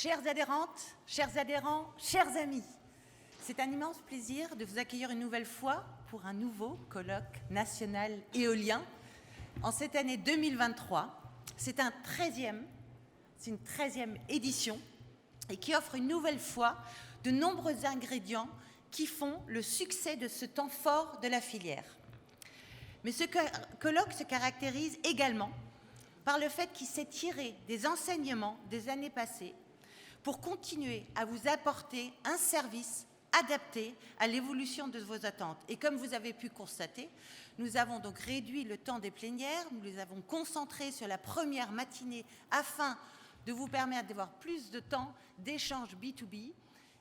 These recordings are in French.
Chères adhérentes, chers adhérents, chers amis, c'est un immense plaisir de vous accueillir une nouvelle fois pour un nouveau colloque national éolien en cette année 2023. C'est une 13e édition et qui offre une nouvelle fois de nombreux ingrédients qui font le succès de ce temps fort de la filière. Mais ce colloque se caractérise également par le fait qu'il s'est tiré des enseignements des années passées pour continuer à vous apporter un service adapté à l'évolution de vos attentes. Et comme vous avez pu constater, nous avons donc réduit le temps des plénières, nous les avons concentrés sur la première matinée afin de vous permettre d'avoir plus de temps d'échange B2B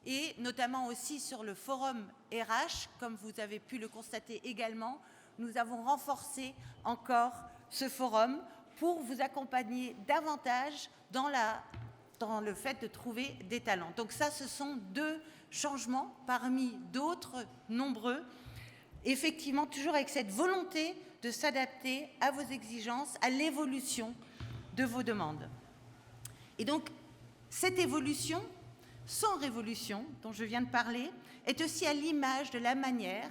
et notamment aussi sur le forum RH, comme vous avez pu le constater également, nous avons renforcé encore ce forum pour vous accompagner davantage dans le fait de trouver des talents. Donc ça, ce sont deux changements parmi d'autres nombreux, effectivement toujours avec cette volonté de s'adapter à vos exigences, à l'évolution de vos demandes. Et donc, cette évolution, sans révolution, dont je viens de parler, est aussi à l'image de la manière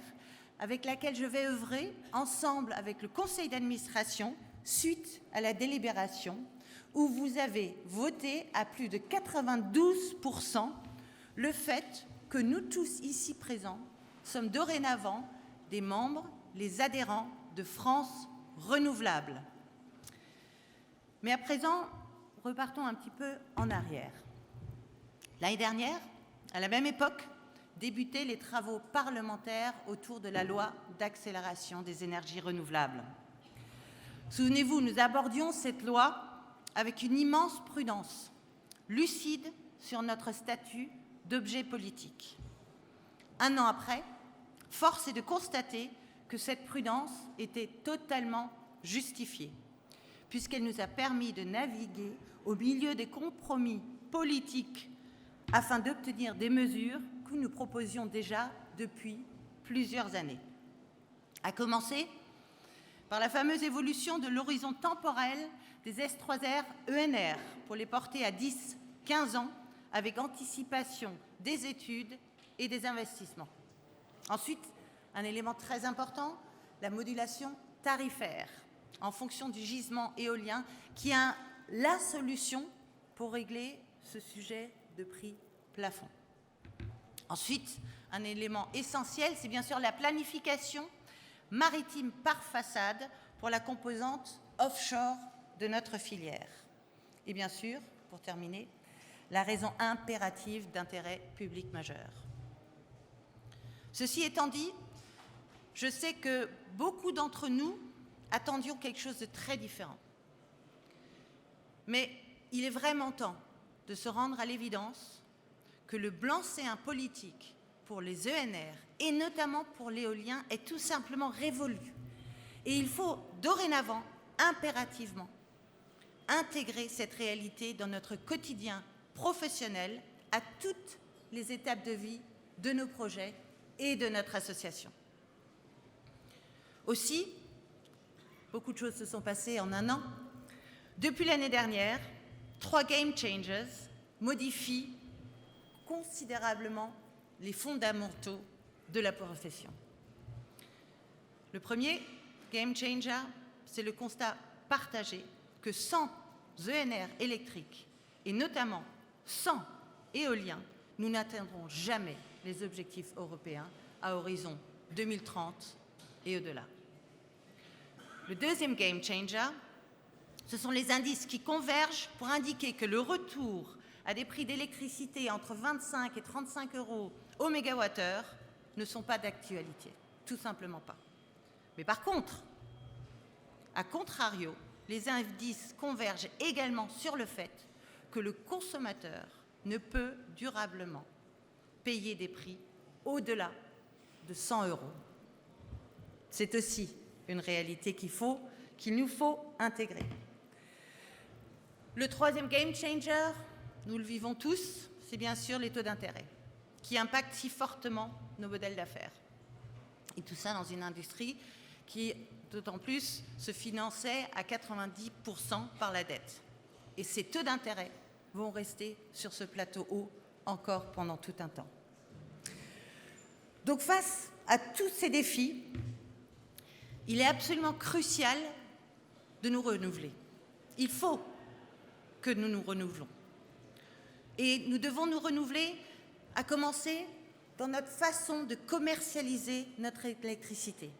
avec laquelle je vais œuvrer ensemble avec le conseil d'administration suite à la délibération où vous avez voté à plus de 92% le fait que nous tous ici présents sommes dorénavant des membres, les adhérents de France Renouvelable. Mais à présent, repartons un petit peu en arrière. L'année dernière, à la même époque, débutaient les travaux parlementaires autour de la loi d'accélération des énergies renouvelables. Souvenez-vous, nous abordions cette loi avec une immense prudence, lucide sur notre statut d'objet politique. Un an après, force est de constater que cette prudence était totalement justifiée, puisqu'elle nous a permis de naviguer au milieu des compromis politiques afin d'obtenir des mesures que nous proposions déjà depuis plusieurs années. À commencer par la fameuse évolution de l'horizon temporel des S3R ENR pour les porter à 10-15 ans avec anticipation des études et des investissements. Ensuite, un élément très important, la modulation tarifaire en fonction du gisement éolien qui est la solution pour régler ce sujet de prix plafond. Ensuite, un élément essentiel, c'est bien sûr la planification maritime par façade pour la composante offshore de notre filière. Et bien sûr, pour terminer, la raison impérative d'intérêt public majeur. Ceci étant dit, je sais que beaucoup d'entre nous attendions quelque chose de très différent. Mais il est vraiment temps de se rendre à l'évidence que le blanc-seing politique pour les ENR et notamment pour l'éolien est tout simplement révolu. Et il faut dorénavant, impérativement, intégrer cette réalité dans notre quotidien professionnel à toutes les étapes de vie de nos projets et de notre association. Aussi, beaucoup de choses se sont passées en un an. Depuis l'année dernière, 3 Game Changers modifient considérablement les fondamentaux de la profession. Le premier Game Changer, c'est le constat partagé que sans ENR électrique et notamment sans éolien, nous n'atteindrons jamais les objectifs européens à horizon 2030 et au-delà. Le deuxième Game Changer, ce sont les indices qui convergent pour indiquer que le retour à des prix d'électricité entre 25 et 35 euros au mégawattheure ne sont pas d'actualité, tout simplement pas. Mais par contre, à contrario, les indices convergent également sur le fait que le consommateur ne peut durablement payer des prix au-delà de 100 euros. C'est aussi une réalité qu'il nous faut intégrer. Le troisième game changer, nous le vivons tous, c'est bien sûr les taux d'intérêt qui impactent si fortement nos modèles d'affaires. Et tout ça dans une industrie qui, d'autant plus, se finançait à 90% par la dette. Et ces taux d'intérêt vont rester sur ce plateau haut encore pendant tout un temps. Donc face à tous ces défis, il est absolument crucial de nous renouveler. Il faut que nous nous renouvelons. Et nous devons nous renouveler, à commencer dans notre façon de commercialiser notre électricité,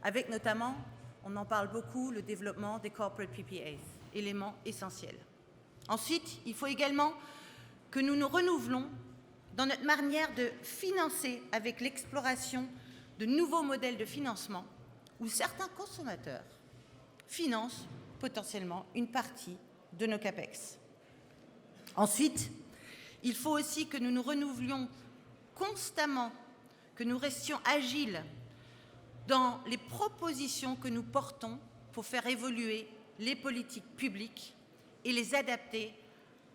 avec notamment, on en parle beaucoup, le développement des corporate PPAs, élément essentiel. Ensuite, il faut également que nous nous renouvelons dans notre manière de financer avec l'exploration de nouveaux modèles de financement où certains consommateurs financent potentiellement une partie de nos CAPEX. Ensuite, il faut aussi que nous nous renouvelions constamment, que nous restions agiles dans les propositions que nous portons pour faire évoluer les politiques publiques et les adapter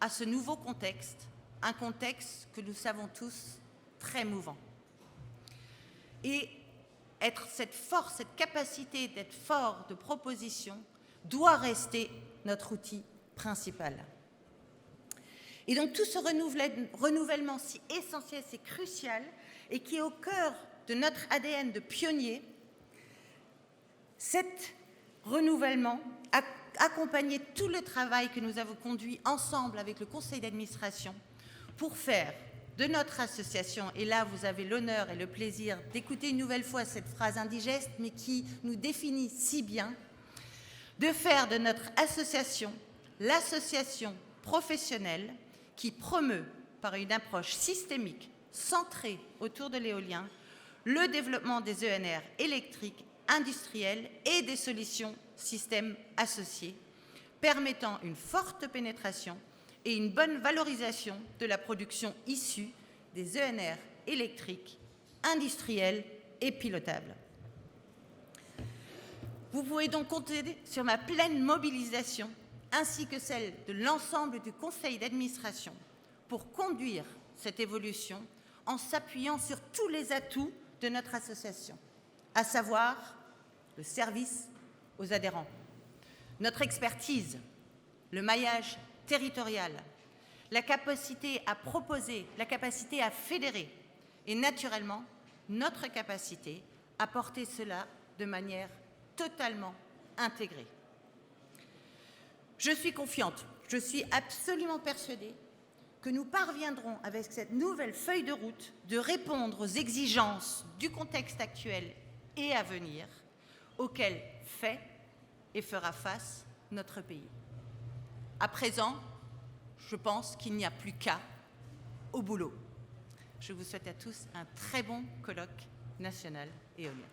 à ce nouveau contexte, un contexte que nous savons tous très mouvant. Et être cette force, cette capacité d'être fort de proposition doit rester notre outil principal. Et donc tout ce renouvellement si essentiel, si crucial, et qui est au cœur de notre ADN de pionnier, cet renouvellement a accompagné tout le travail que nous avons conduit ensemble avec le conseil d'administration pour faire de notre association, et là vous avez l'honneur et le plaisir d'écouter une nouvelle fois cette phrase indigeste, mais qui nous définit si bien, de faire de notre association l'association professionnelle qui promeut, par une approche systémique centrée autour de l'éolien, le développement des ENR électriques, industriels et des solutions systèmes associées, permettant une forte pénétration et une bonne valorisation de la production issue des ENR électriques, industriels et pilotables. Vous pouvez donc compter sur ma pleine mobilisation ainsi que celle de l'ensemble du conseil d'administration pour conduire cette évolution en s'appuyant sur tous les atouts de notre association, à savoir le service aux adhérents, notre expertise, le maillage territorial, la capacité à proposer, la capacité à fédérer et naturellement notre capacité à porter cela de manière totalement intégrée. Je suis confiante, je suis absolument persuadée que nous parviendrons avec cette nouvelle feuille de route de répondre aux exigences du contexte actuel et à venir auxquelles fait et fera face notre pays. À présent, je pense qu'il n'y a plus qu'à au boulot. Je vous souhaite à tous un très bon colloque national éolien.